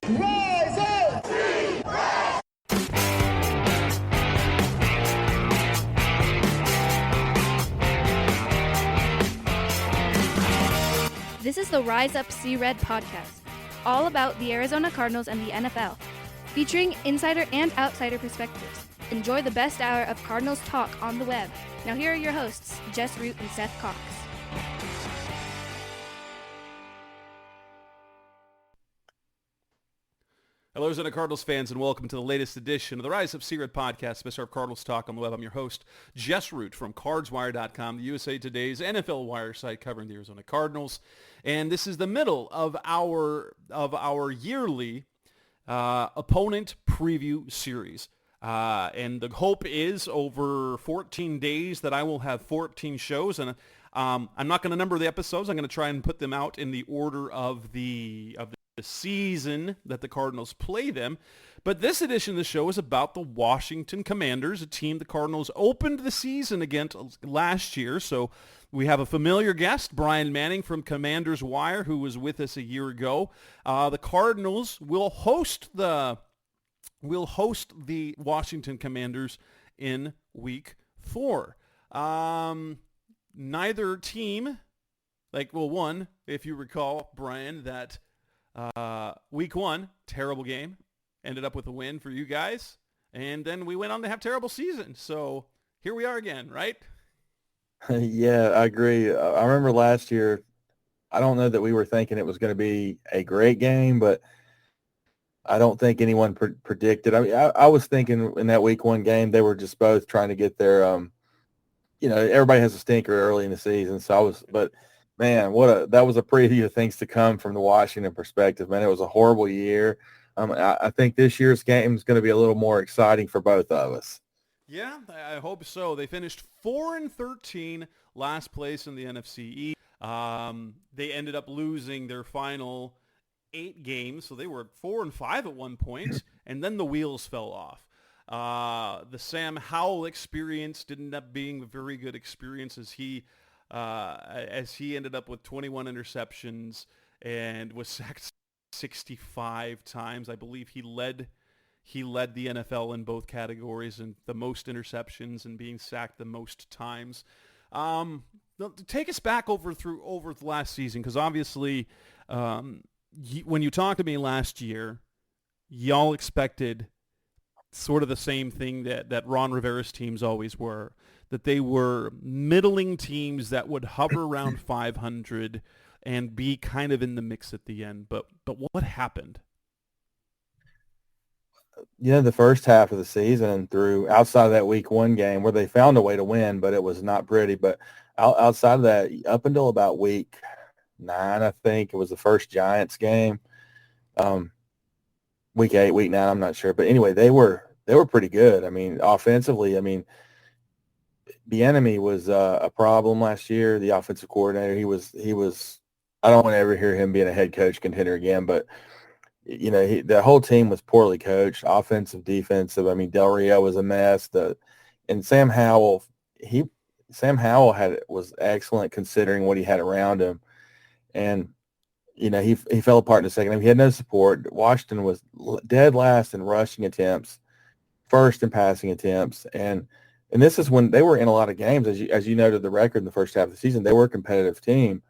Rise up! This is the Rise Up See Red podcast, all about the Arizona Cardinals and the NFL, featuring insider and outsider perspectives. Enjoy the best hour of Cardinals talk on the web. Now here are your hosts, Jess Root and Seth Cox. Hello, Arizona Cardinals fans, and welcome to the latest edition of the Rise Up See Red podcast, Best of Cardinals talk on the web. I'm your host, Jess Root from CardsWire.com, the USA Today's NFL Wire site covering the Arizona Cardinals. And this is the middle of our yearly opponent preview series. And the hope is over 14 days that I will have 14 shows. And I'm not going to number the episodes. I'm going to try and put them out in the order of the season that the Cardinals play them. But this edition of the show is about the Washington Commanders, a team the Cardinals opened the season against last year. So we have a familiar guest, Bryan Manning from Commanders Wire, who was with us a year ago. The Cardinals will host the Washington Commanders in Week 4. Neither team, one, if you recall, Bryan, that Week 1, terrible game, ended up with a win for you guys, and then we went on to have terrible season. So here we are again, right? Yeah, I agree. I remember last year, I don't know that we were thinking it was going to be a great game, but I don't think anyone predicted. I mean, I was thinking in that Week 1 game, they were just both trying to get their, everybody has a stinker early in the season. But man, that was a preview of things to come from the Washington perspective, man. It was a horrible year. I think this year's game is going to be a little more exciting for both of us. Yeah, I hope so. They finished 4-13, last place in the NFC East. They ended up losing their final 8 games, so they were 4-5 at one point, and then the wheels fell off. The Sam Howell experience didn't end up being a very good experience as he ended up with 21 interceptions and was sacked 65 times. I believe he led the NFL in both categories and the most interceptions and being sacked the most times. Take us back over the last season, because obviously when you talked to me last year, y'all expected sort of the same thing that Ron Rivera's teams always were, that they were middling teams that would hover around 500 and be kind of in the mix at the end. But what happened? The first half of the season, through outside of that Week 1 game where they found a way to win, but it was not pretty. But outside of that, up until about Week 9, I think it was the first Giants game. Week 8, Week 9, I'm not sure, but anyway, they were pretty good. I mean, offensively, the enemy was a problem last year. The offensive coordinator, he was. I don't want to ever hear him being a head coach contender again, but the whole team was poorly coached, offensive, defensive. I mean, Del Rio was a mess. And Sam Howell was excellent considering what he had around him, and he fell apart in the second half. He had no support. Washington was dead last in rushing attempts, first in passing attempts, and this is when they were in a lot of games, as you noted the record in the first half of the season. They were a competitive team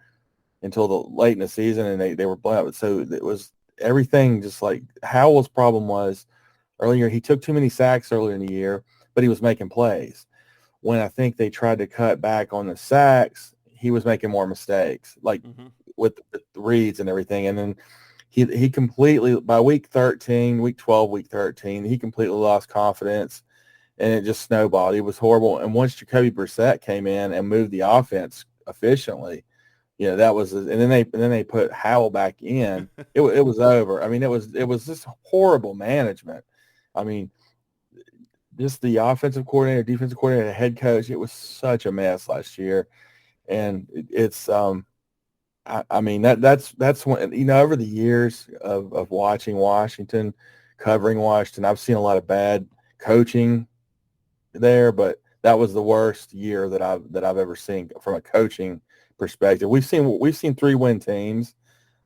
until the late in the season, and they were blown out. So it was everything just like Howell's problem was earlier. He took too many sacks earlier in the year, but he was making plays. When I think they tried to cut back on the sacks, he was making more mistakes, with the reads and everything. And then he completely, by Week 13, Week 12, Week 13, he completely lost confidence, and it just snowballed. It was horrible. And once Jacoby Brissett came in and moved the offense efficiently, that was, and then they put Howell back in. It was over. I mean, it was just horrible management. I mean, just the offensive coordinator, defensive coordinator, head coach. It was such a mess last year, and it's that's when over the years of watching Washington, covering Washington, I've seen a lot of bad coaching there, but that was the worst year that I've ever seen from a coaching perspective. We've seen 3-win teams,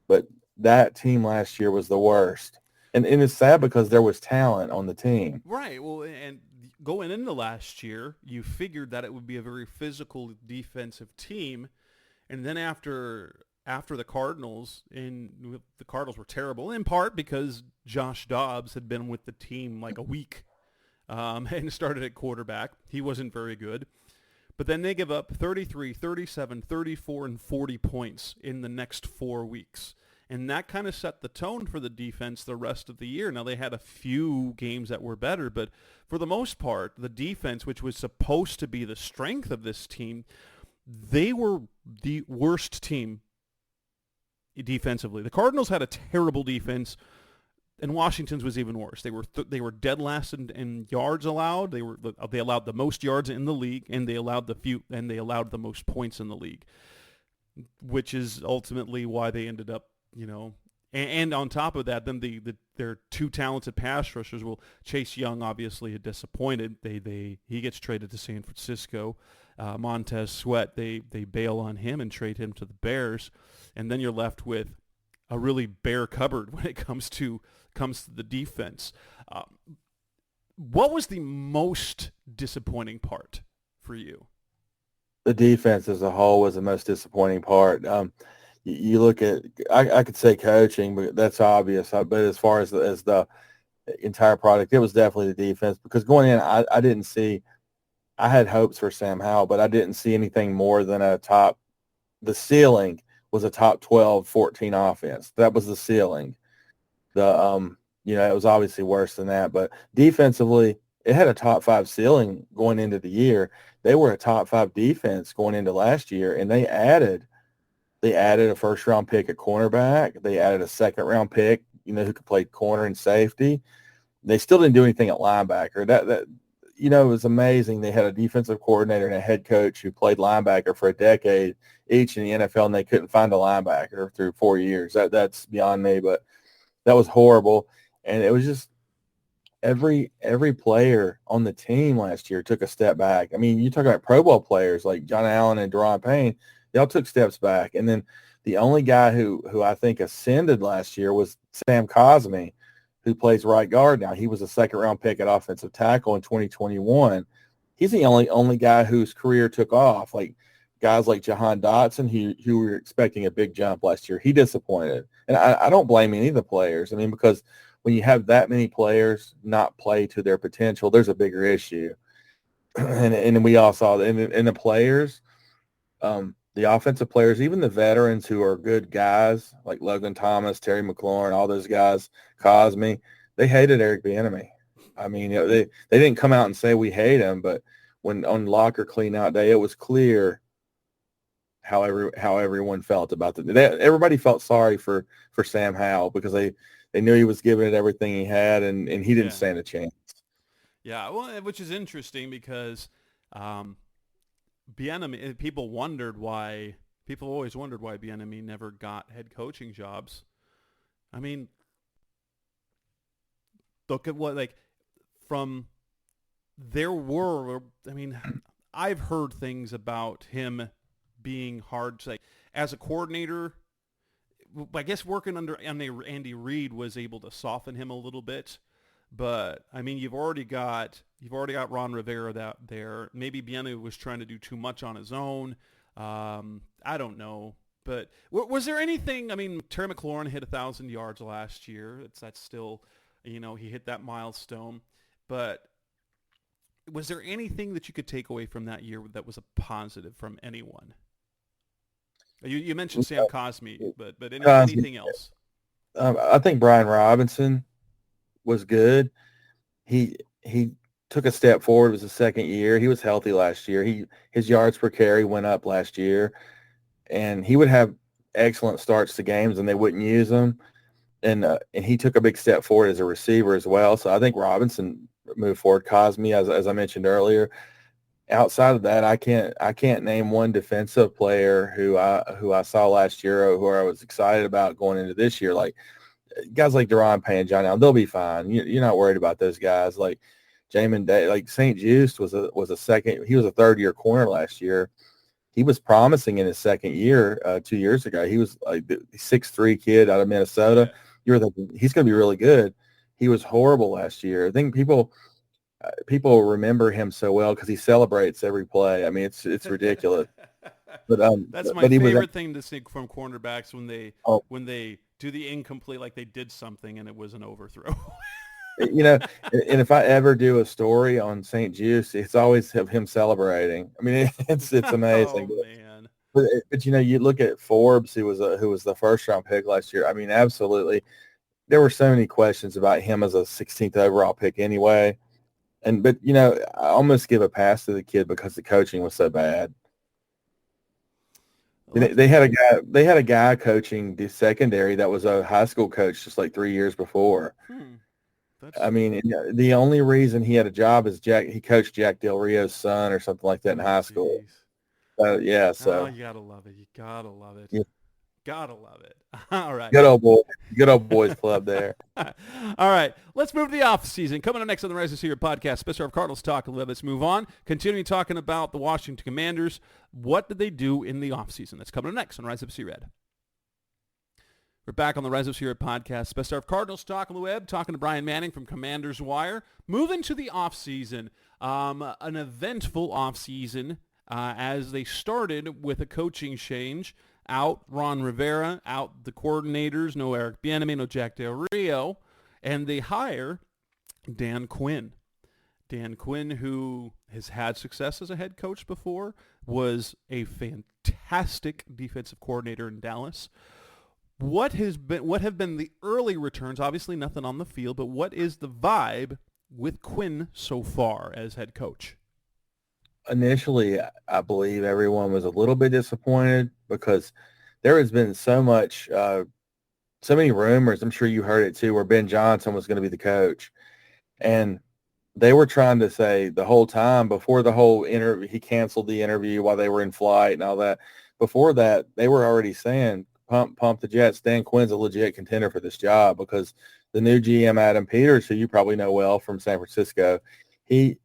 but that team last year was the worst. And it's sad because there was talent on the team. Right. Well, and going into last year, you figured that it would be a very physical defensive team, and then after the Cardinals, and the Cardinals were terrible in part because Josh Dobbs had been with the team like a week, and started at quarterback. He wasn't very good. But then they give up 33, 37, 34, and 40 points in the next 4 weeks. And that kind of set the tone for the defense the rest of the year. Now, they had a few games that were better, but for the most part, the defense, which was supposed to be the strength of this team, they were the worst team defensively. The Cardinals had a terrible defense, and Washington's was even worse. They were dead last in yards allowed. They allowed the most yards in the league, and they allowed the most points in the league, which is ultimately why they ended up, and on top of that, then their two talented pass rushers. Well, Chase Young obviously had disappointed. He gets traded to San Francisco. Montez Sweat, they bail on him and trade him to the Bears, and then you're left with a really bare cupboard when it comes to the defense. What was the most disappointing part for you? The defense as a whole was the most disappointing part. You look at, I could say coaching, but that's obvious. But as far as the entire product, it was definitely the defense, because going in, I had hopes for Sam Howell, but I didn't see anything more than the ceiling was a top 12, 14 offense. That was the ceiling. It was obviously worse than that, but defensively, it had a top 5 ceiling going into the year. They were a top 5 defense going into last year, and they added a first round pick at cornerback. They added a second round pick, who could play corner and safety. They still didn't do anything at linebacker. It was amazing. They had a defensive coordinator and a head coach who played linebacker for a decade each in the NFL, and they couldn't find a linebacker through 4 years. That's beyond me, but that was horrible. And it was just every player on the team last year took a step back. I mean, you talk about Pro Bowl players like John Allen and Daron Payne, they all took steps back. And then the only guy who I think ascended last year was Sam Cosmi, who plays right guard now. He was a second-round pick at offensive tackle in 2021. He's the only guy whose career took off. Like guys like Jahan Dotson, who were expecting a big jump last year, he disappointed. And I don't blame any of the players. I mean, because when you have that many players not play to their potential, there's a bigger issue. And we all saw that. And the players, the offensive players, even the veterans who are good guys like Logan Thomas, Terry McLaurin, all those guys, Cosme, they hated Eric Bieniemy. I mean, they didn't come out and say we hate him, but when on locker cleanout day, it was clear how everyone felt about everybody felt sorry for Sam Howell, because they knew he was giving it everything he had, and he didn't stand a chance. Yeah, well, which is interesting because Bieniemy, people always wondered why Bieniemy never got head coaching jobs. I mean, look at I've heard things about him being hard to say. As a coordinator, I guess working under Andy Reid was able to soften him a little bit. But I mean, you've already got Ron Rivera there. Maybe Bieniemy was trying to do too much on his own. I don't know. But was there anything? I mean, Terry McLaurin hit 1,000 yards last year. That's still, he hit that milestone. But was there anything that you could take away from that year that was a positive from anyone? You mentioned Sam Cosmi, but anything else? I think Brian Robinson was good. He took a step forward. It was his second year. He was healthy last year. His yards per carry went up last year, and he would have excellent starts to games, and they wouldn't use him. And he took a big step forward as a receiver as well. So I think Robinson moved forward. Cosme, as I mentioned earlier. Outside of that, I can't name one defensive player who I saw last year or who I was excited about going into this year. Like guys like Daron Payne and John Allen, they'll be fine. You're not worried about those guys. Like Jamin Day, like St. Juste was a third-year corner last year. He was promising in his second year 2 years ago. He was like the 6'3" kid out of Minnesota. You're thinking he's going to be really good. he was horrible last year. I think people remember him so well because he celebrates every play. I mean, it's ridiculous. But That's my but he was favorite thing to see from cornerbacks oh, when they do the incomplete, like they did something and it was an overthrow. you know, and if I ever do a story on St. Juice, it's always of him celebrating. I mean, it's Oh amazing. man. But you look at Forbes, who was the first round pick last year. I mean, absolutely, there were so many questions about him as a 16th overall pick anyway. But I almost give a pass to the kid because the coaching was so bad. They had a guy coaching the secondary that was a high school coach just like 3 years before. That's I mean, the only reason he had a job is he coached Jack Del Rio's son or something like that in high school. geez. Yeah, Oh, so you gotta love it. You gotta love it. yeah, Gotta love it. All right. good old boys club there. All right, let's move to the off season. Coming up next on the Rise of Seer podcast, Special of Cardinals talk a little. Let's move on. Continuing talking about the Washington Commanders. What did they do in the off season? That's coming up next on Rise of Sea Red. We're back on the Rise of Seer podcast. Best of Cardinals talk on the web. Talking to Bryan Manning from Commanders Wire. Moving to the off season. An eventful off season as they started with a coaching change. Out Ron Rivera, out the coordinators, no Eric Bieniemy, no Jack Del Rio, and they hire Dan Quinn. Dan Quinn, who has had success as a head coach before, was a fantastic defensive coordinator in Dallas. What have been the early returns? Obviously nothing on the field, but what is the vibe with Quinn so far as head coach? Initially, I believe everyone was a little bit disappointed because there has been so many rumors. I'm sure you heard it too, where Ben Johnson was going to be the coach, and they were trying to say the whole time before the whole interview, he canceled the interview while they were in flight and all that. Before that, they were already saying, pump the Jets. Dan Quinn's a legit contender for this job because the new GM, Adam Peters, who you probably know well from San Francisco, he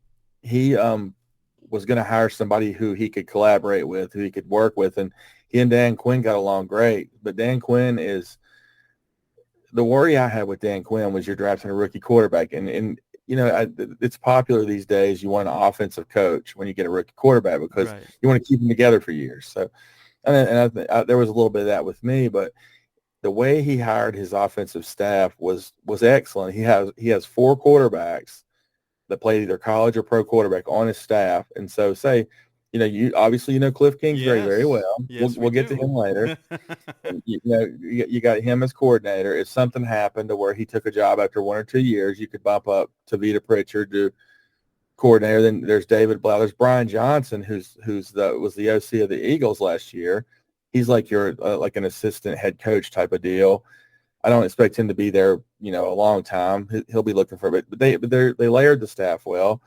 was going to hire somebody who he could collaborate with, who he could work with. And he and Dan Quinn got along great. But Dan Quinn the worry I had with Dan Quinn was you're drafting a rookie quarterback. And it's popular these days. You want an offensive coach when you get a rookie quarterback because you want to keep them together for years. So, there was a little bit of that with me, but the way he hired his offensive staff was excellent. He has 4 quarterbacks that played either college or pro quarterback on his staff. And so you obviously Cliff Kingsbury very well. Yes, we'll get to him later. You got him as coordinator. If something happened to where he took a job after 1 or 2 years, you could bump up to Vita Pritchard to coordinator. Then there's David Blau. There's Brian Johnson, was the OC of the Eagles last year. He's like like an assistant head coach type of deal. I don't expect him to be there, a long time. He'll be looking for it, but they layered the staff well.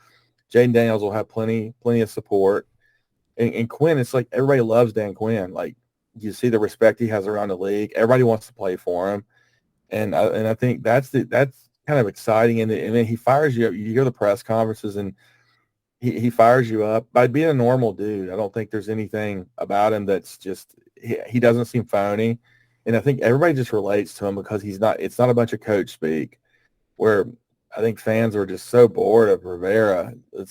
Jaden Daniels will have plenty of support, and Quinn. It's like everybody loves Dan Quinn. Like you see the respect he has around the league. Everybody wants to play for him, and I think that's kind of exciting. And then he fires you up. You go to the press conferences and he fires you up by being a normal dude. I don't think there's anything about him that's just he doesn't seem phony. And I think everybody just relates to him because it's not a bunch of coach speak where I think fans were just so bored of Rivera. It's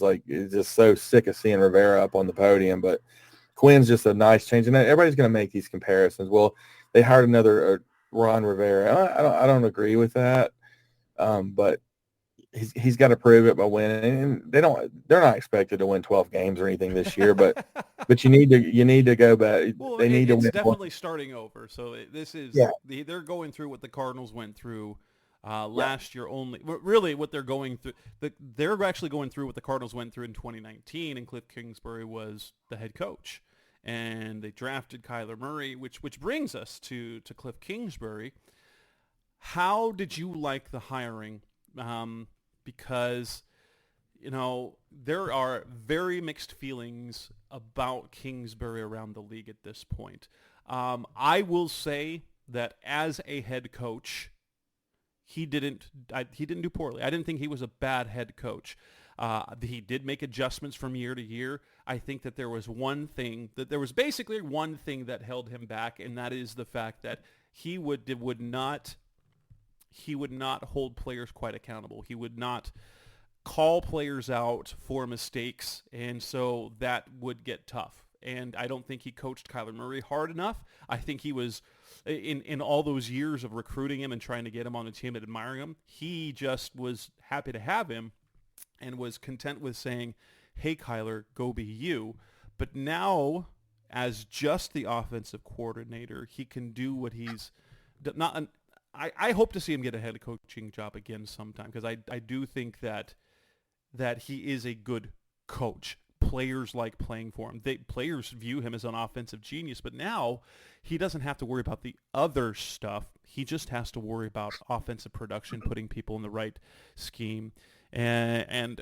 just so sick of seeing Rivera up on the podium. But Quinn's just a nice change. And everybody's going to make these comparisons. Well, they hired another Ron Rivera. I don't agree with that. But he's got to prove it by winning. And they're not expected to win 12 games or anything this year, but you need to go back. Well, they need to win. It's definitely starting over. So this is they're going through what the Cardinals went through last year only. Really, what they're going through, they're actually going through what the Cardinals went through in 2019, and Cliff Kingsbury was the head coach, and they drafted Kyler Murray, which brings us to Cliff Kingsbury. How did you like the hiring? Because there are very mixed feelings about Kingsbury around the league at this point. I will say that as a head coach, he didn't do poorly. I didn't think he was a bad head coach. He did make adjustments from year to year. I think that there was basically one thing that held him back, and that is the fact that he would not he would not hold players quite accountable. He would not call players out for mistakes, and so that would get tough. And I don't think he coached Kyler Murray hard enough. I think he was, in all those years of recruiting him and trying to get him on the team and admiring him, he just was happy to have him and was content with saying, hey, Kyler, go be you. But now, as just the offensive coordinator, he can do what he's not. I hope to see him get a head coaching job again sometime, because I do think that he is a good coach. Players like playing for him. Players view him as an offensive genius, but now he doesn't have to worry about the other stuff. He just has to worry about offensive production, putting people in the right scheme. And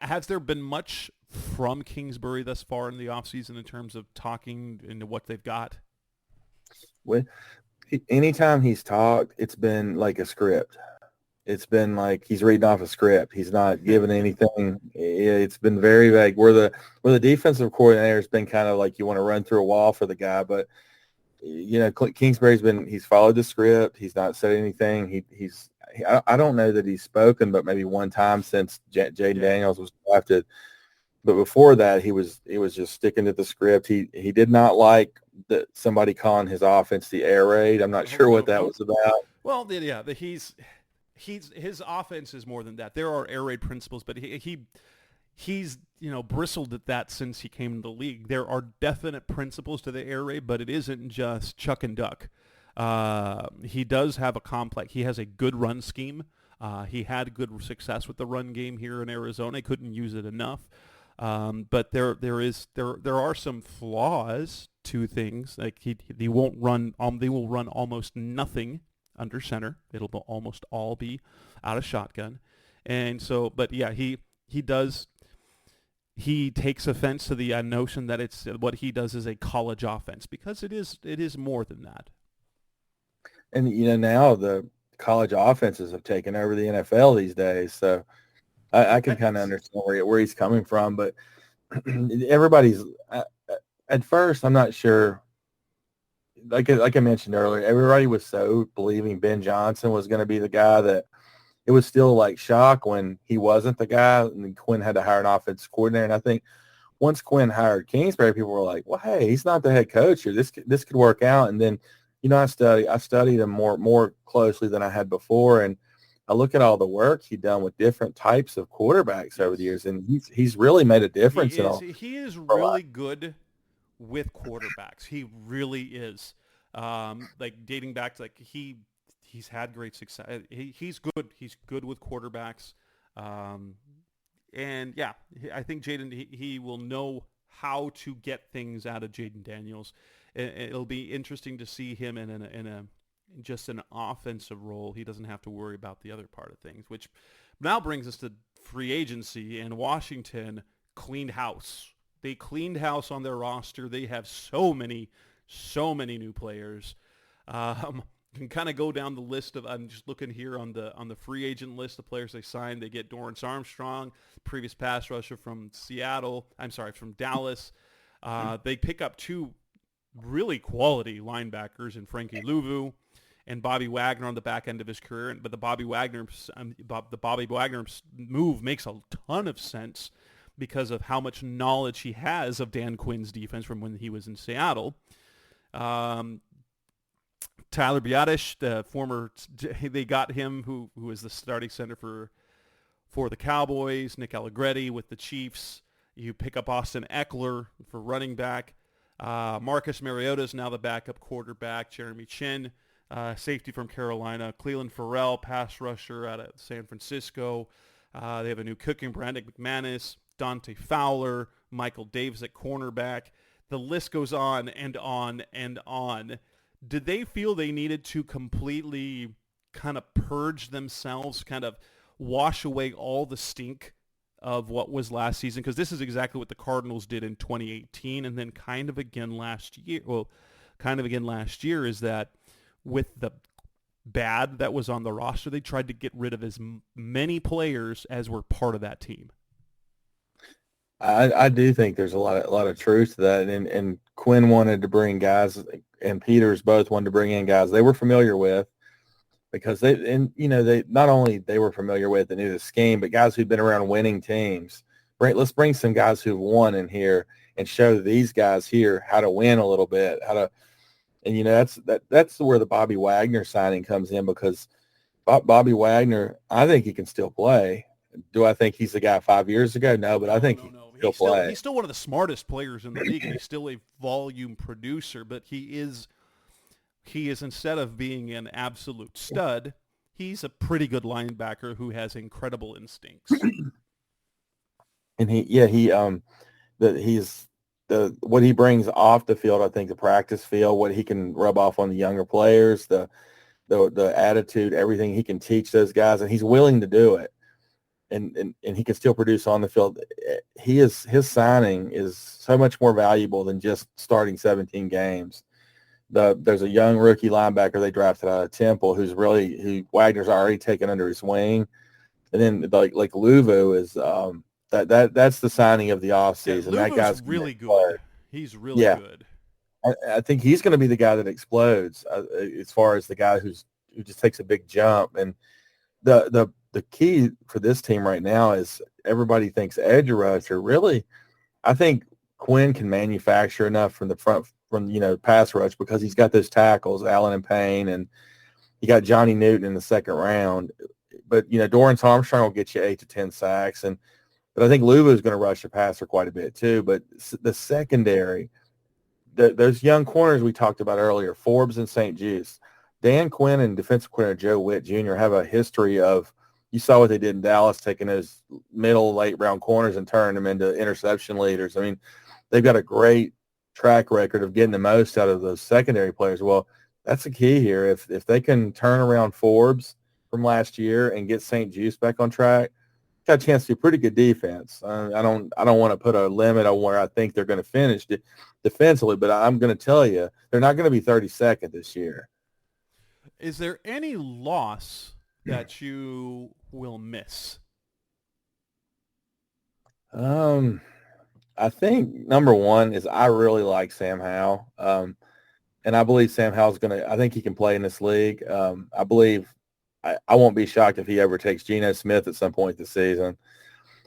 has there been much from Kingsbury thus far in the offseason in terms of talking into what they've got? Anytime he's talked, it's been like a script. It's been like he's reading off a script. He's not giving anything. It's been very vague. Where the defensive coordinator has been kind of like you want to run through a wall for the guy, but Kingsbury's he's followed the script. He's not said anything. I don't know that he's spoken, but maybe one time since Jaden Daniels was drafted. But before that, he was just sticking to the script. He did not like somebody calling his offense the air raid. I'm not sure what that was about. Well, yeah, his offense is more than that. There are air raid principles, but he's bristled at that since he came into the league. There are definite principles to the air raid, but it isn't just chuck and duck. He does have a complex. He has a good run scheme. He had good success with the run game here in Arizona. He couldn't use it enough. But there are some flaws to things. Like they won't run. They will run almost nothing under center. It'll almost all be out of shotgun. And so, but yeah, he does. He takes offense to the notion that it's what he does is a college offense, because it is more than that. And now the college offenses have taken over the NFL these days, so I can kind of understand where he's coming from. But everybody's at first, I'm not sure. Like I mentioned earlier, everybody was so believing Ben Johnson was going to be the guy that it was still like shock when he wasn't the guy, and Quinn had to hire an offensive coordinator. And I think once Quinn hired Kingsbury, people were like, "Well, hey, he's not the head coach here. This could work out." And then, I studied him more closely than I had before, and I look at all the work he'd done with different types of quarterbacks over the years, and he's really made a difference. He is really good with quarterbacks. He really is. Like dating back to he's had great success. He's good. He's good with quarterbacks. And yeah, I think Jaden, he will know how to get things out of Jaden Daniels. It'll be interesting to see him in just an offensive role. He doesn't have to worry about the other part of things, which now brings us to free agency. And Washington cleaned house. They cleaned house on their roster. They have so many new players. You can kind of go down the list of. I'm just looking here on the free agent list of players they signed. They get Dorrance Armstrong, previous pass rusher from from Dallas. They pick up two really quality linebackers in Frankie Louvu and Bobby Wagner on the back end of his career. But the Bobby Wagner move makes a ton of sense because of how much knowledge he has of Dan Quinn's defense from when he was in Seattle. Tyler Biadasz, the former, they got him who is the starting center for the Cowboys. Nick Allegretti with the Chiefs. You pick up Austin Eckler for running back. Marcus Mariota is now the backup quarterback. Jeremy Chin, safety from Carolina. Cleveland Farrell, pass rusher out of San Francisco. They have a new cooking, Brandon McManus, Dante Fowler, Michael Davis at cornerback. The list goes on and on and on. Did they feel they needed to completely kind of purge themselves, kind of wash away all the stink of what was last season? Because this is exactly what the Cardinals did in 2018 and then kind of again last year. Well, kind of again last year is that with the bad that was on the roster, they tried to get rid of as many players as were part of that team. I do think there's a lot of truth to that, and Quinn wanted to bring guys, and Peters both wanted to bring in guys they were familiar with, because they not only they were familiar with and knew the scheme, but guys who've been around winning teams. Right, let's bring some guys who've won in here and show these guys here how to win a little bit, and that's where the Bobby Wagner signing comes in, because Bobby Wagner, I think he can still play. Do I think he's the guy 5 years ago? No, but I think he can still play. He's still one of the smartest players in the league, and he's still a volume producer. But he is instead of being an absolute stud, he's a pretty good linebacker who has incredible instincts. And what he brings off the field, I think the practice field, what he can rub off on the younger players, the attitude, everything he can teach those guys, and he's willing to do it. And he can still produce on the field. His signing is so much more valuable than just starting 17 games. There's a young rookie linebacker they drafted out of Temple who Wagner's already taken under his wing. And then like Luvu is that's the signing of the offseason. Yeah, that guy's really good. He's really good. I think he's going to be the guy that explodes as far as the guy who just takes a big jump. And the key for this team right now is everybody thinks edge rusher. Really, I think Quinn can manufacture enough from the front from pass rush, because he's got those tackles, Allen and Payne, and he got Johnny Newton in the second round. But Dorrance Armstrong will get you 8 to 10 sacks, but I think Luvu is going to rush the passer quite a bit too. But the secondary, those young corners we talked about earlier, Forbes and St. Juste, Dan Quinn and defensive coordinator Joe Witt Jr. have a history of, you saw what they did in Dallas, taking those middle, late round corners and turning them into interception leaders. I mean, they've got a great track record of getting the most out of those secondary players. Well, that's the key here. If they can turn around Forbes from last year and get St. Juste back on track, got a chance to do pretty good defense. I don't want to put a limit on where I think they're going to finish defensively, but I'm going to tell you they're not going to be 32nd this year. Is there any loss that you will miss? I think number one is I really like Sam Howell. And I believe Sam Howell's I think he can play in this league. I believe I won't be shocked if he ever takes Geno Smith at some point this season.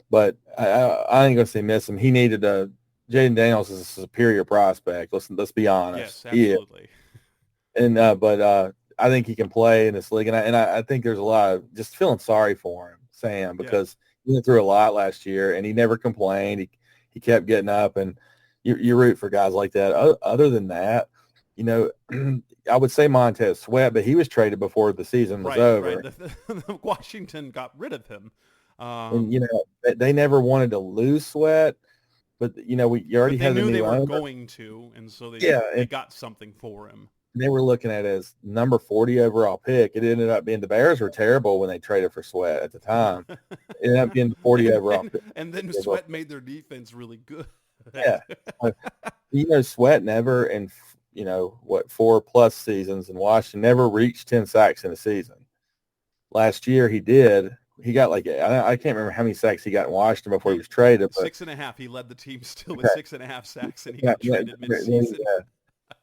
But I ain't going to say miss him. He needed Jaden Daniels is a superior prospect. Let's be honest. Yes, absolutely. But I think he can play in this league. And I think there's a lot of just feeling sorry for him, Sam, because he went through a lot last year and he never complained. He kept getting up, and you root for guys like that. Other than that, I would say Montez Sweat, but he was traded before the season was over. Right. Washington got rid of him. And, they never wanted to lose Sweat, but, you already had the new owner. They knew they were going to, and so they got something for him. They were looking at it as number 40 overall pick. It ended up being the Bears were terrible when they traded for Sweat at the time. It ended up being the 40 overall pick. And then Sweat made their defense really good. Yeah. Sweat never in 4+ seasons in Washington never reached 10 sacks in a season. Last year he did. He got I can't remember how many sacks he got in Washington before he was traded. But 6.5. He led the team still with 6.5 sacks, and he got traded midseason.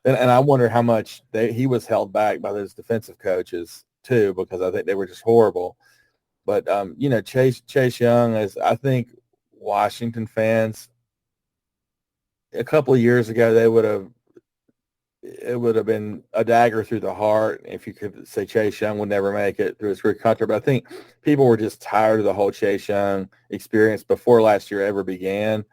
And I wonder how much he was held back by those defensive coaches too, because I think they were just horrible. But Chase Young, as I think Washington fans a couple of years ago, it would have been a dagger through the heart if you could say Chase Young would never make it through his career contract. But I think people were just tired of the whole Chase Young experience before last year ever began.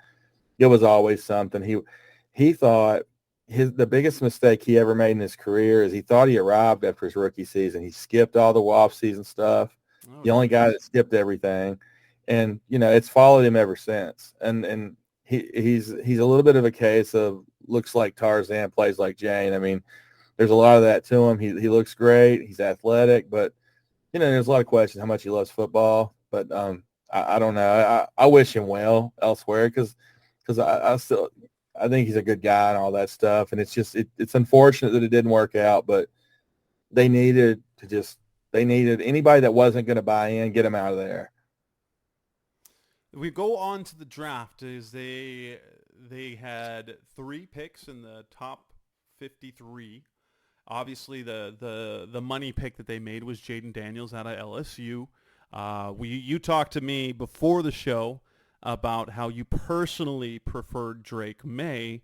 It was always something. He thought the biggest mistake he ever made in his career is he thought he arrived after his rookie season. He skipped all the off-season stuff. The only guy that skipped everything. And, it's followed him ever since. And he's a little bit of a case of looks like Tarzan, plays like Jane. I mean, there's a lot of that to him. He looks great. He's athletic, but, there's a lot of questions how much he loves football. But I don't know. I wish him well elsewhere because I think he's a good guy and all that stuff. And it's just it's unfortunate that it didn't work out, but they needed anybody that wasn't going to buy in, get him out of there. We go on to the draft. They had 3 picks in the top 53, Obviously, the money pick that they made was Jaden Daniels out of LSU. You talked to me before the show about how you personally preferred Drake May,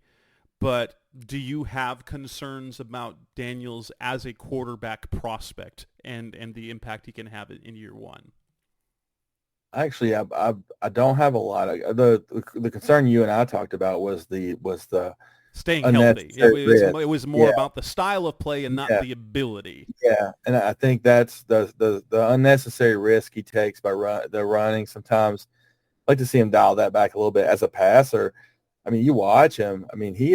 but do you have concerns about Daniels as a quarterback prospect and the impact he can have in year one? Actually, I don't have a lot of the concern you and I talked about was the Staying healthy. unnecessary risk. It was more Yeah, about the style of play and not yeah, the ability. yeah, and I think that's the unnecessary risk he takes by the running. Sometimes I like to see him dial that back a little bit as a passer. I mean, you watch him. I mean, he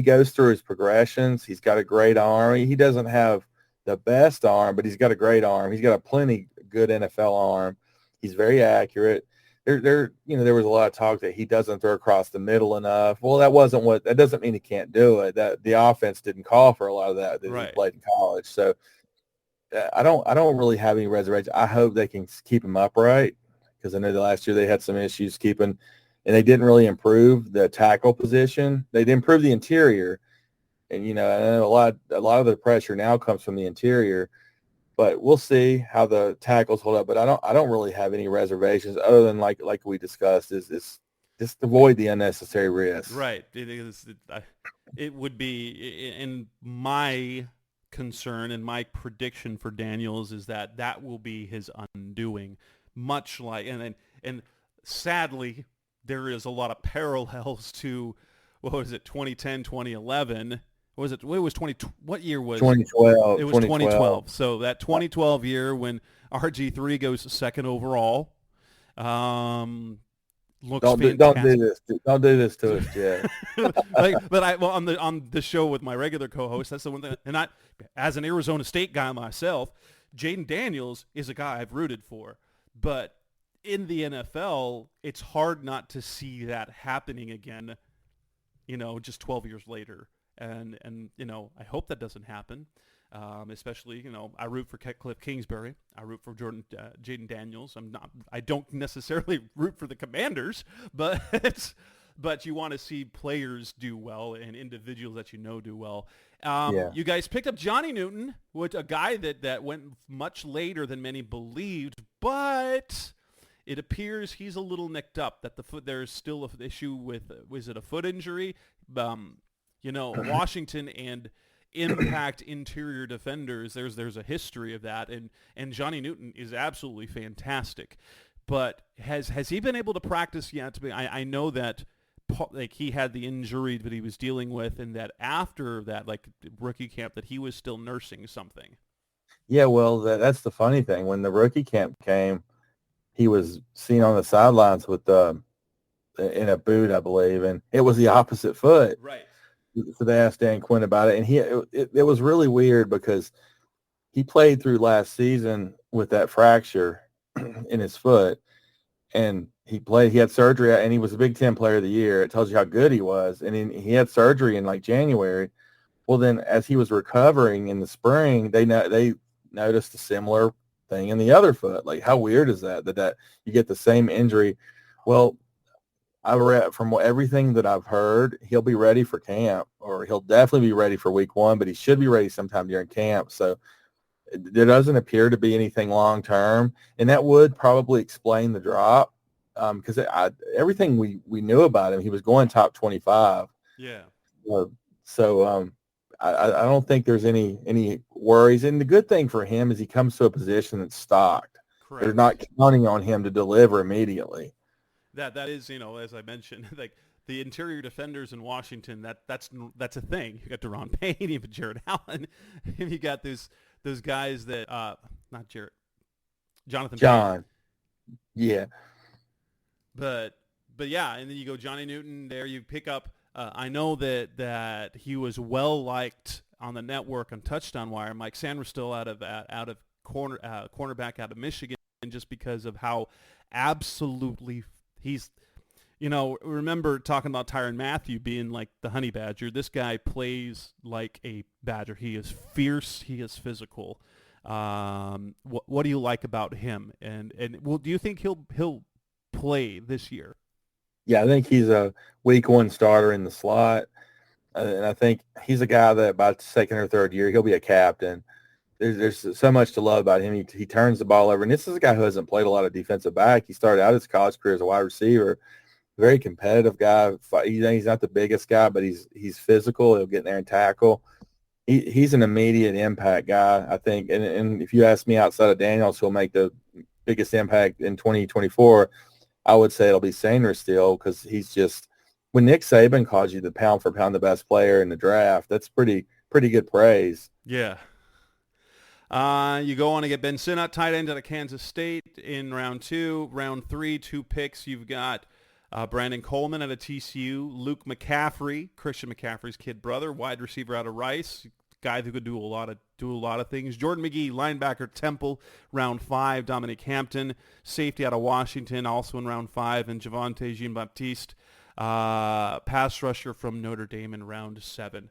goes through his progressions. He's got a great arm. He doesn't have the best arm, but he's got a great arm. He's got a plenty good NFL arm. He's very accurate. There was a lot of talk that he doesn't throw across the middle enough. Well, that doesn't mean he can't do it. That the offense didn't call for a lot of that Right. he played in college. So I don't really have any reservations. I hope they can keep him upright because I know the last year they had some issues keeping, and they didn't really improve the tackle position. They did improve the interior, and I know a lot of the pressure now comes from the interior. But we'll see how the tackles hold up. But I don't really have any reservations other than like we discussed is just avoid the unnecessary risk. Right. It would be in my concern and my prediction for Daniels is that will be his undoing, much like and sadly there is a lot of parallels to what was it 2010 2011. It was 20. What year was 2012? It was 2012. So that 2012 year when RG3 goes second overall, looks don't fantastic. Don't do this to us, Jess. On the show with my regular co-host, that's the one thing. And I, as an Arizona State guy myself, Jaden Daniels is a guy I've rooted for, but in the NFL, it's hard not to see that happening again. Just 12 years later. And I hope that doesn't happen. Especially, I root for Cliff Kingsbury. I root for Jaden Daniels. I don't necessarily root for the Commanders, but you want to see players do well and individuals that do well. Yeah. You guys picked up Johnny Newton, a guy that went much later than many believed, but it appears he's a little nicked up. That there's still an issue with was it a foot injury? Washington and impact interior defenders, there's a history of that, and Johnny Newton is absolutely fantastic. But has he been able to practice yet? I know that he had the injury that he was dealing with, and that after that rookie camp that he was still nursing something. Yeah, well, that's the funny thing. When the rookie camp came, he was seen on the sidelines with in a boot, I believe, and it was the opposite foot. Right. So they asked Dan Quinn about it, and it was really weird because he played through last season with that fracture in his foot, and he had surgery, and he was a Big Ten Player of the Year. It tells you how good he was, and he had surgery in January. Well, then as he was recovering in the spring, they noticed a similar thing in the other foot. How weird is that you get the same injury? Well, I read from everything that I've heard, he'll be ready for camp, or he'll definitely be ready for week one, but he should be ready sometime during camp. So there doesn't appear to be anything long term, and that would probably explain the drop because everything we knew about him, he was going top 25. Yeah. I don't think there's any worries. And the good thing for him is he comes to a position that's stocked. Correct. They're not counting on him to deliver immediately. That is, as I mentioned, the interior defenders in Washington, that's a thing. You got Deron Payne, you have Jared Allen, and you got those guys that not Jared, Jonathan John. Payne. Yeah. But yeah, and then you go Johnny Newton there. You pick up. I know that he was well liked on the network on Touchdown Wire. Mike Sanderstill out of cornerback out of Michigan, just because of how absolutely he's, remember talking about Tyrann Mathieu being like the honey badger. This guy plays like a badger. He is fierce. He is physical. What do you like about him? And do you think he'll play this year? Yeah, I think he's a week one starter in the slot. And I think he's a guy that by the second or third year, he'll be a captain. There's so much to love about him. He turns the ball over. And this is a guy who hasn't played a lot of defensive back. He started out his college career as a wide receiver. Very competitive guy. He's not the biggest guy, but he's physical. He'll get in there and tackle. He's an immediate impact guy, I think. And if you ask me outside of Daniels, who'll make the biggest impact in 2024, I would say it'll be Sanders still, because he's just, when Nick Saban calls you the pound for pound the best player in the draft, that's pretty good praise. Yeah. You go on to get Ben Sinnott, tight end out of Kansas State in round 2. Round 3, 2 picks. You've got Brandon Coleman out of TCU, Luke McCaffrey, Christian McCaffrey's kid brother, wide receiver out of Rice, guy who could do a lot of things. Jordan McGee, linebacker, Temple, round 5. Dominic Hampton, safety out of Washington, also in round 5, and Javonte Jean-Baptiste, pass rusher from Notre Dame in round 7.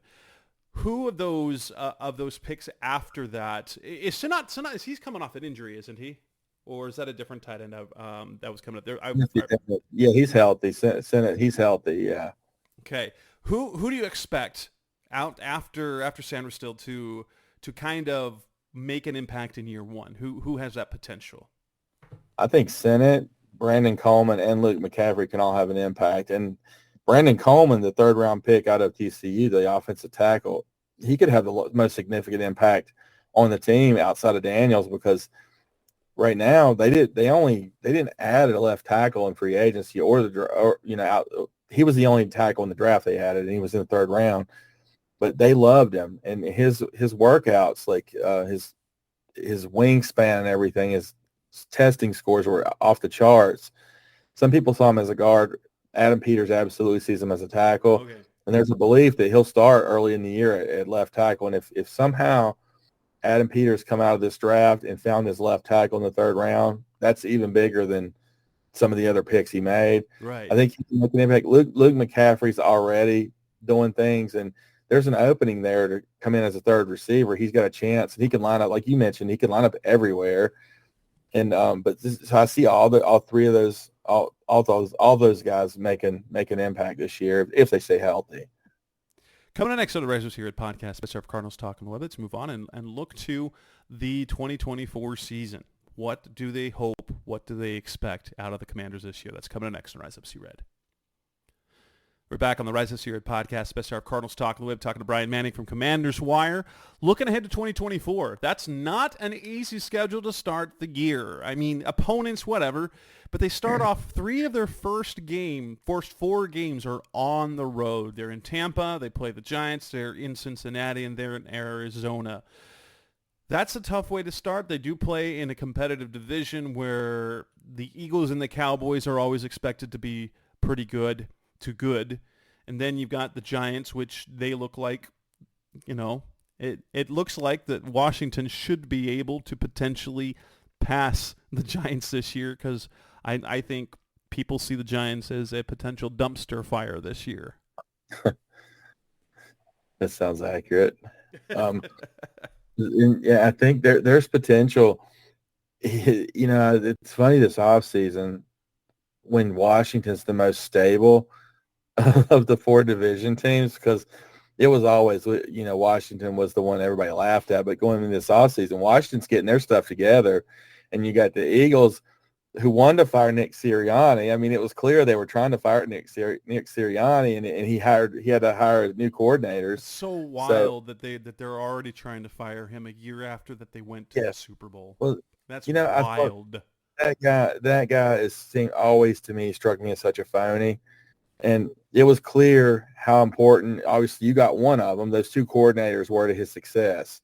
Who of those picks after that is Sinnott? He's coming off an injury, isn't he? Or is that a different tight end that was coming up there? Yeah, he's healthy. Sinnott, he's healthy. Yeah. Okay. Who do you expect out after Sanders still to kind of make an impact in year 1? Who has that potential? I think Sinnott, Brandon Coleman, and Luke McCaffrey can all have an impact. And Brandon Coleman, the 3rd-round pick out of TCU, the offensive tackle, he could have the most significant impact on the team outside of Daniels, because right now they didn't add a left tackle in free agency he was the only tackle in the draft they added, and he was in the 3rd round. But they loved him, and his workouts, like his wingspan and everything, his testing scores were off the charts. Some people saw him as a guard. Adam Peters absolutely sees him as a tackle. Okay. And there's a belief that he'll start early in the year at left tackle. And if somehow Adam Peters come out of this draft and found his left tackle in the 3rd round, that's even bigger than some of the other picks he made. Right. I think he can make an impact. Luke McCaffrey's already doing things, and there's an opening there to come in as a 3rd receiver. He's got a chance, and he can line up, like you mentioned, he can line up everywhere. And so I see all 3 of those, all those guys make an impact this year if they stay healthy. Coming up next on the Rise here at Podcast, Best of Cardinals Talk on the Web. Let's move on and look to the 2024 season. What do they hope? What do they expect out of the Commanders this year? That's coming up next on Rise Up See Red. We're back on the Rise This Year podcast, Best of Cardinals Talk on the Web, talking to Bryan Manning from Commanders Wire. Looking ahead to 2024, that's not an easy schedule to start the year. I mean, opponents, whatever, but they start off 3 of their first 4 games are on the road. They're in Tampa, they play the Giants, they're in Cincinnati, and they're in Arizona. That's a tough way to start. They do play in a competitive division where the Eagles and the Cowboys are always expected to be pretty good. To good, and then you've got the Giants, which they look like, it looks like that Washington should be able to potentially pass the Giants this year, because I think people see the Giants as a potential dumpster fire this year. That sounds accurate. Yeah, I think there's potential. It's funny this offseason when Washington's the most stable of the 4 division teams, because it was always, Washington was the one everybody laughed at. But going into this offseason, Washington's getting their stuff together, and you got the Eagles who wanted to fire Nick Sirianni. I mean, it was clear they were trying to fire Nick Sirianni, and he had to hire new coordinators. It's so wild that they're already trying to fire him a year after that they went to the Super Bowl. Well, that's wild. That guy always to me struck me as such a phony. And it was clear how important, obviously, you got one of them. Those 2 coordinators were to his success.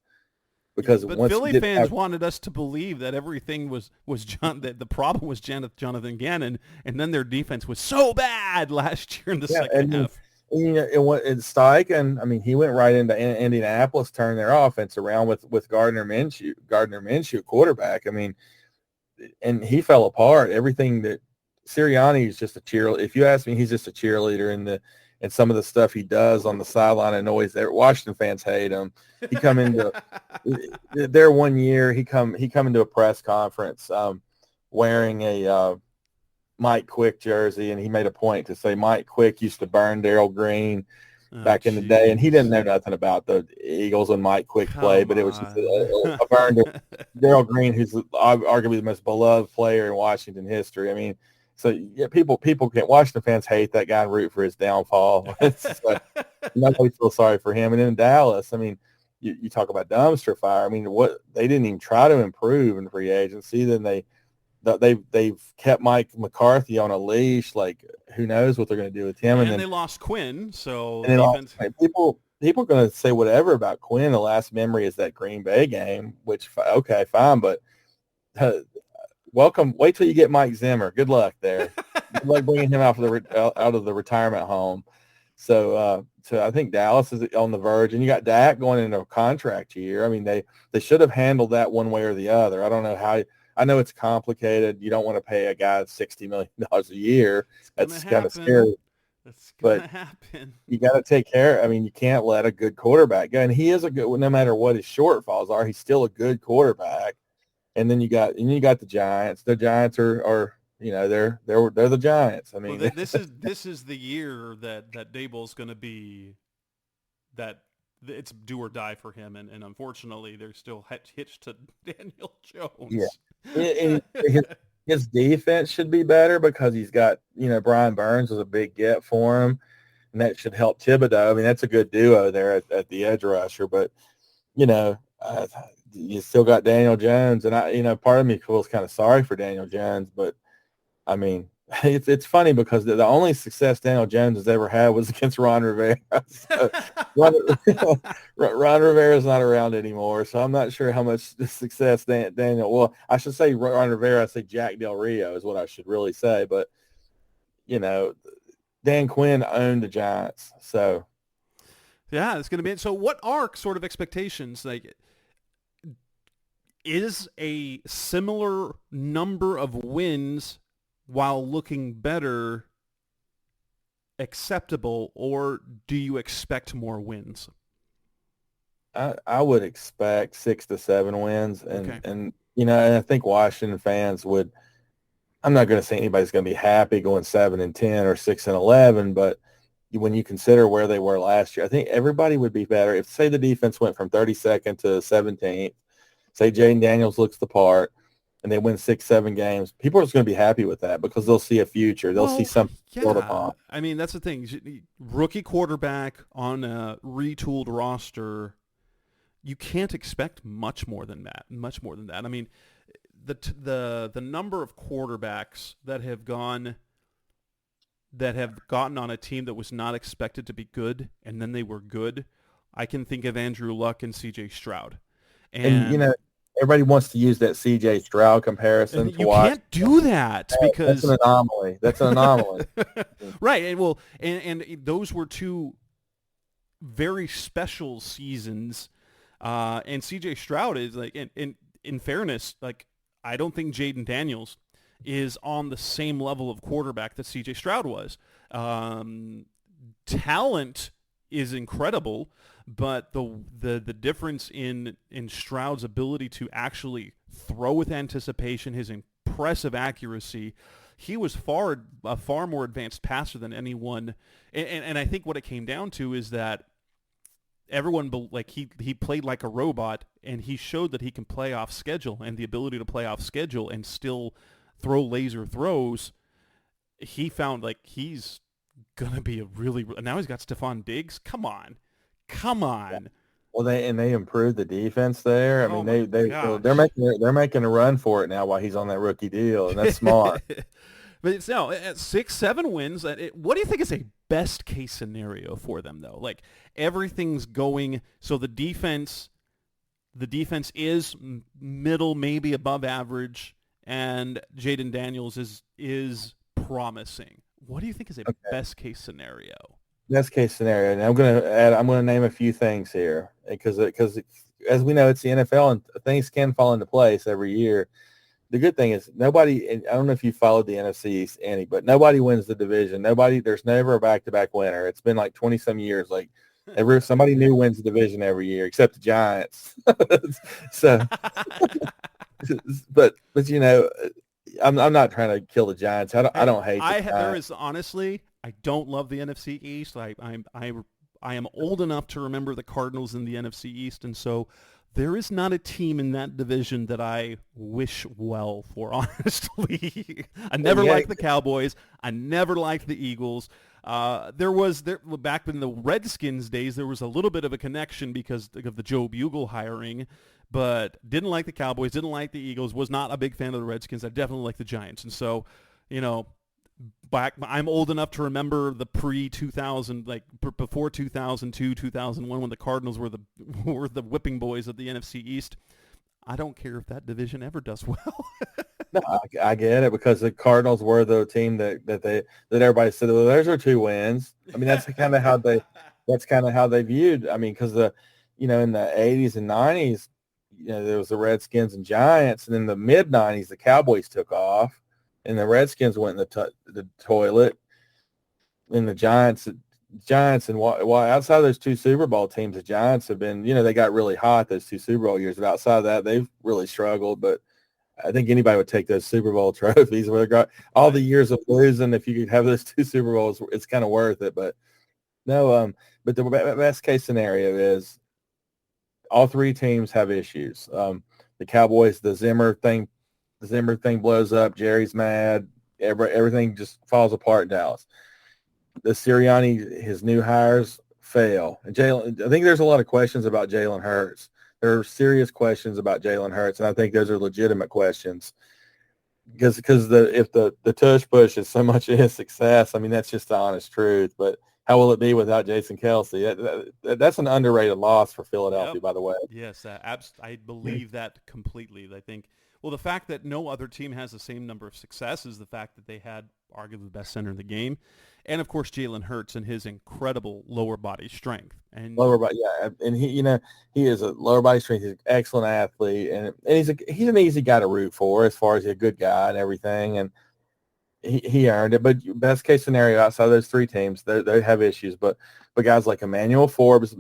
But Philly fans wanted us to believe that everything was that the problem was Jonathan Gannon, and then their defense was so bad last year in the second half. And Steichen, I mean, he went right into Indianapolis, turned their offense around with Gardner Minshew quarterback. I mean, and he fell apart. Everything that Sirianni is just a cheerleader. If you ask me, he's just a cheerleader, and some of the stuff he does on the sideline annoys there. Washington fans hate him. He come into there one year. He come into a press conference wearing a Mike Quick jersey, and he made a point to say Mike Quick used to burn Darryl Green back in the day, and he didn't know nothing about the Eagles when Mike Quick played, but it was just a burn to Darrell Green, who's arguably the most beloved player in Washington history. I mean, so yeah, people can't. Washington fans hate that guy and root for his downfall. Nobody feels sorry for him. And in Dallas, I mean, you talk about dumpster fire. I mean, what they didn't even try to improve in free agency. Then they've kept Mike McCarthy on a leash. Like, who knows what they're going to do with him? And then they lost Quinn. So people are going to say whatever about Quinn. The last memory is that Green Bay game, which okay, fine, but welcome. Wait till you get Mike Zimmer. Good luck there. Good luck bringing him out of the retirement home. So I think Dallas is on the verge, and you got Dak going into a contract year. I mean, they should have handled that one way or the other. I don't know how. I know it's complicated. You don't want to pay a guy $60 million a year. That's kind of scary. That's going to happen. You got to take care. I mean, you can't let a good quarterback go. And he is a good, no matter what his shortfalls are, he's still a good quarterback. And then you got the Giants. The Giants are they're the Giants. I mean, well, this is the year that Daboll's going to be that it's do or die for him, and unfortunately, they're still hitched to Daniel Jones. Yeah, his defense should be better because he's got Brian Burns was a big get for him, and that should help Thibodeau. I mean, that's a good duo there at the edge rusher, but you still got Daniel Jones, and part of me feels kind of sorry for Daniel Jones, but I mean, it's funny because the only success Daniel Jones has ever had was against Ron Rivera. So Ron Rivera's not around anymore, so I'm not sure how much success Daniel. Well, I should say Ron Rivera. I say Jack Del Rio is what I should really say, but Dan Quinn owned the Giants, so yeah, it's going to be. So, what are sort of expectations like? Is a similar number of wins while looking better acceptable, or do you expect more wins? I would expect 6 to 7 wins, and I think Washington fans would. I'm not going to say anybody's going to be happy going 7-10 or 6-11, but when you consider where they were last year, I think everybody would be better if, say, the defense went from 32nd to 17th. Say Jaden Daniels looks the part, and they win 6-7 games. People are just going to be happy with that because they'll see a future. They'll see something. Yeah. I mean, that's the thing. Rookie quarterback on a retooled roster, you can't expect much more than that. I mean, the number of quarterbacks that have gotten on a team that was not expected to be good, and then they were good. I can think of Andrew Luck and C.J. Stroud. And everybody wants to use that C.J. Stroud comparison. You can't do that because that's an anomaly. Right. And those were two very special seasons. And C.J. Stroud is like, in fairness, like I don't think Jaden Daniels is on the same level of quarterback that C.J. Stroud was. Talent is incredible. But the difference in Stroud's ability to actually throw with anticipation, his impressive accuracy, he was a far more advanced passer than anyone. And I think what it came down to is that everyone he played like a robot, and he showed that he can play off schedule, and the ability to play off schedule and still throw laser throws. He found like he's gonna be now he's got Stephon Diggs. Come on. Well, they improved the defense there. I mean, they're making a run for it now while he's on that rookie deal, and that's smart. But it's now at 6-7 wins. What do you think is a best case scenario for them though? Like everything's going so the defense is middle, maybe above average, and Jaden Daniels is promising. What do you think is a best case scenario? Best case scenario, and I'm going to name a few things here because as we know, it's the NFL and things can fall into place every year. The good thing is nobody. And I don't know if you followed the NFC East, Annie, but nobody wins the division. There's never a back-to-back winner. It's been like 20-some years. Like somebody new wins the division every year, except the Giants. So, but I'm not trying to kill the Giants. I don't hate. There is honestly. I don't love the NFC East. I I am old enough to remember the Cardinals in the NFC East, and so there is not a team in that division that I wish well for, honestly. I never liked the Cowboys. I never liked the Eagles. Back in the Redskins days, there was a little bit of a connection because of the Joe Bugle hiring, but didn't like the Cowboys, didn't like the Eagles, was not a big fan of the Redskins. I definitely like the Giants. And so, I'm old enough to remember the pre-2000, before 2002, 2001, when the Cardinals were the whipping boys of the NFC East. I don't care if that division ever does well. No, I get it, because the Cardinals were the team that everybody said, well, there's our 2 wins. I mean, that's kind of how they viewed. I mean, because in the 80s and 90s, there was the Redskins and Giants, and in the mid 90s, the Cowboys took off, and the Redskins went in the toilet, and the Giants and outside of those 2 Super Bowl teams, the Giants have been, they got really hot those 2 Super Bowl years, but outside of that, they've really struggled. But I think anybody would take those Super Bowl trophies. Where they got all the years of losing, if you could have those 2 Super Bowls, it's kind of worth it. But no, but the best case scenario is all 3 teams have issues. The Cowboys, the Zimmer thing blows up. Jerry's mad. Everything just falls apart in Dallas. The Sirianni, his new hires fail. And I think there's a lot of questions about Jalen Hurts. There are serious questions about Jalen Hurts, and I think those are legitimate questions. Because if the tush push is so much of his success, I mean, that's just the honest truth. But how will it be without Jason Kelce? That's an underrated loss for Philadelphia, by the way. Yes, I believe that completely. I think, the fact that no other team has the same number of successes, the fact that they had arguably the best center in the game, and of course Jalen Hurts and his incredible lower body strength. And and he is a lower body strength. He's an excellent athlete, and he's an easy guy to root for as far as he's a good guy and everything. And he earned it. But best case scenario, outside of those 3 teams, they have issues. But guys like Emmanuel Forbes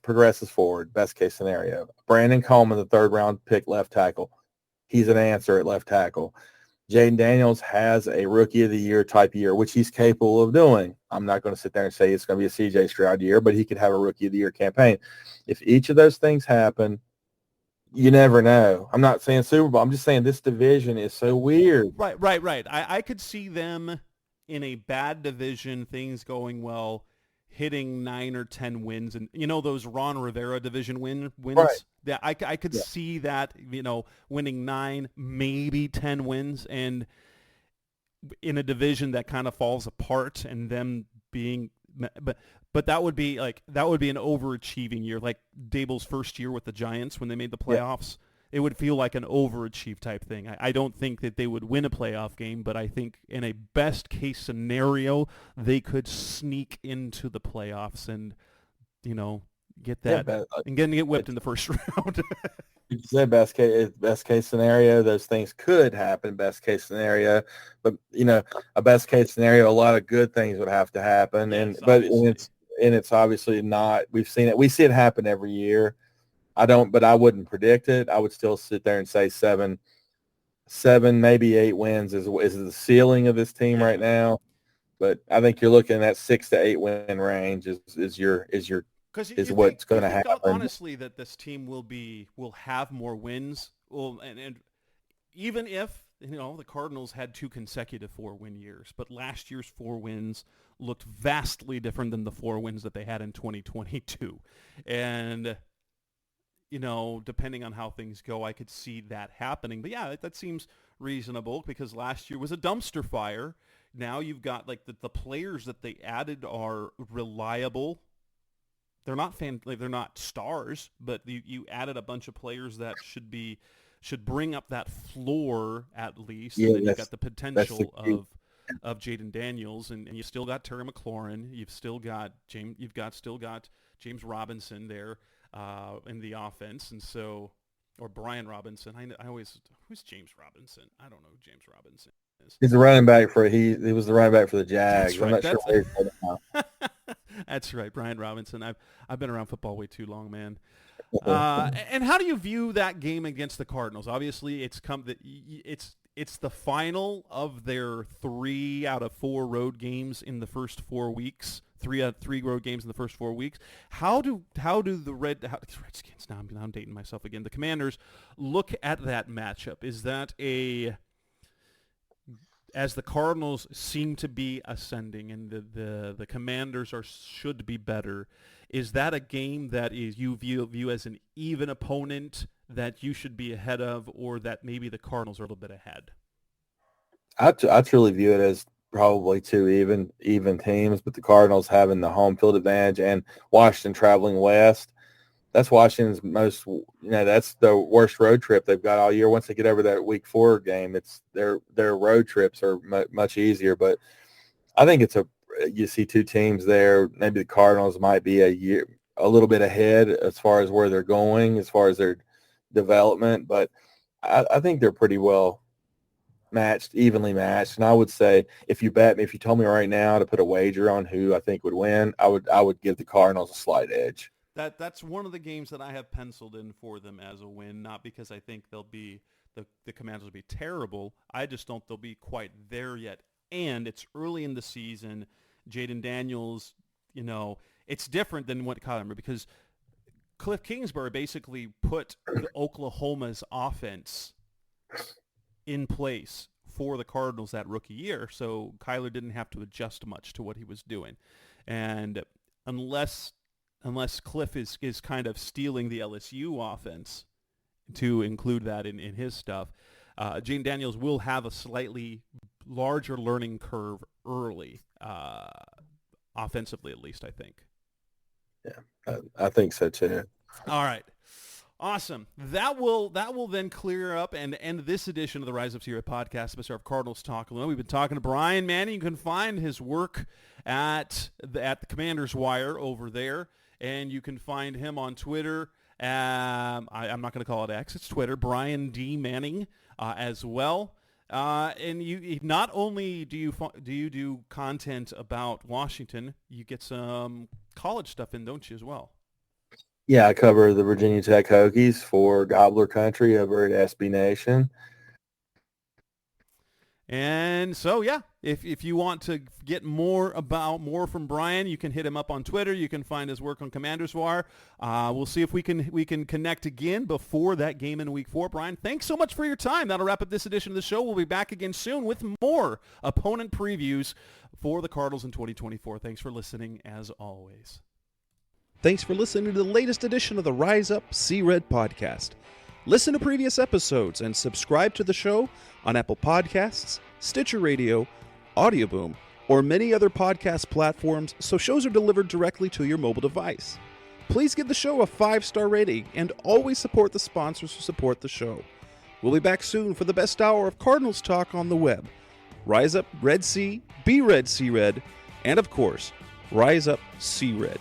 progresses forward. Best case scenario. Brandon Coleman, the 3rd round pick left tackle, he's an answer at left tackle. Jaden Daniels has a rookie of the year type year, which he's capable of doing. I'm not going to sit there and say it's going to be a CJ Stroud year, but he could have a rookie of the year campaign. If each of those things happen, you never know. I'm not saying Super Bowl. I'm just saying this division is so weird. Right. I could see them in a bad division, things going well, hitting 9 or 10 wins, and those Ron Rivera division wins. Right. Yeah, I could see that, winning 9, maybe 10 wins, and in a division that kind of falls apart, and them being, but that would be an overachieving year, like Dable's first year with the Giants when they made the playoffs. It would feel like an overachieve type thing. I don't think that they would win a playoff game, but I think in a best case scenario, they could sneak into the playoffs and, get that and get whipped in the first round. You said best case scenario, those things could happen. Best case scenario, but a best case scenario, a lot of good things would have to happen, yes, and it's obviously not. We see it happen every year. But I wouldn't predict it. I would still sit there and say 7, maybe 8 wins is the ceiling of this team right now. But I think you're looking at 6 to 8 win range is what's going to happen. Honestly, that this team will have more wins. Well, and even if the Cardinals had 2 consecutive 4-win years, but last year's 4 wins looked vastly different than the 4 wins that they had in 2022, and depending on how things go, I could see that happening. But yeah, that seems reasonable because last year was a dumpster fire. Now you've got the players that they added are reliable. They're not stars, but you added a bunch of players that should bring up that floor at least. Yeah, and then you've got the potential of Jaden Daniels, and you still got Terry McLaurin. You've still got James Robinson there in the offense, and so, or Brian Robinson. Who's James Robinson? I don't know who James Robinson is. He's the running back he was the running back for the Jags. That's right. I'm not sure where he's now. That's right, Brian Robinson. I've been around football way too long, man. And how do you view that game against the Cardinals? Obviously, it's the final of their 3 out of 4 road games in the first 4 weeks. three road games in the first 4 weeks. How do the Redskins, now I'm dating myself again, the Commanders look at that matchup? Is that as the Cardinals seem to be ascending and the Commanders should be better, is that a game that you view as an even opponent that you should be ahead of, or that maybe the Cardinals are a little bit ahead? I truly view it as probably two even teams, but the Cardinals having the home field advantage and Washington traveling west. That's Washington's most, that's the worst road trip they've got all year. Once they get over that Week 4 game, it's their road trips are much easier. But I think you see two teams there. Maybe the Cardinals might be a little bit ahead as far as where they're going, as far as their development. But I think they're pretty well evenly matched. And I would say if you told me right now to put a wager on who I think would win, I would give the Cardinals a slight edge. That's one of the games that I have penciled in for them as a win, not because I think they'll be the Commanders will be terrible. I just don't they'll be quite there yet. And it's early in the season. Jaden Daniels, it's different than what Kyle remember, because Cliff Kingsbury basically put Oklahoma's offense in place for the Cardinals that rookie year, so Kyler didn't have to adjust much to what he was doing. And unless Cliff is kind of stealing the LSU offense to include that in his stuff, Jaden Daniels will have a slightly larger learning curve early, offensively at least, I think. Yeah, I think so too. All right. Awesome. That will then clear up and end this edition of the Rise Up Sierra podcast, episode of Cardinals Talk Alone. We've been talking to Bryan Manning. You can find his work at the Commander's Wire over there, and you can find him on Twitter. I'm not going to call it X. It's Twitter. Bryan D. Manning as well. And you not only do you do content about Washington, you get some college stuff in, don't you, as well? Yeah, I cover the Virginia Tech Hokies for Gobbler Country over at SB Nation. And so, yeah, if you want to get more from Bryan, you can hit him up on Twitter. You can find his work on Commander's Wire. We'll see if we can connect again before that game in Week 4. Bryan, thanks so much for your time. That'll wrap up this edition of the show. We'll be back again soon with more opponent previews for the Cardinals in 2024. Thanks for listening, as always. Thanks for listening to the latest edition of the Rise Up See Red podcast. Listen to previous episodes and subscribe to the show on Apple Podcasts, Stitcher Radio, Audioboom, or many other podcast platforms so shows are delivered directly to your mobile device. Please give the show a 5-star rating and always support the sponsors who support the show. We'll be back soon for the best hour of Cardinals talk on the web. Rise up, Red Sea, be Red, See Red, and of course, Rise Up, See Red.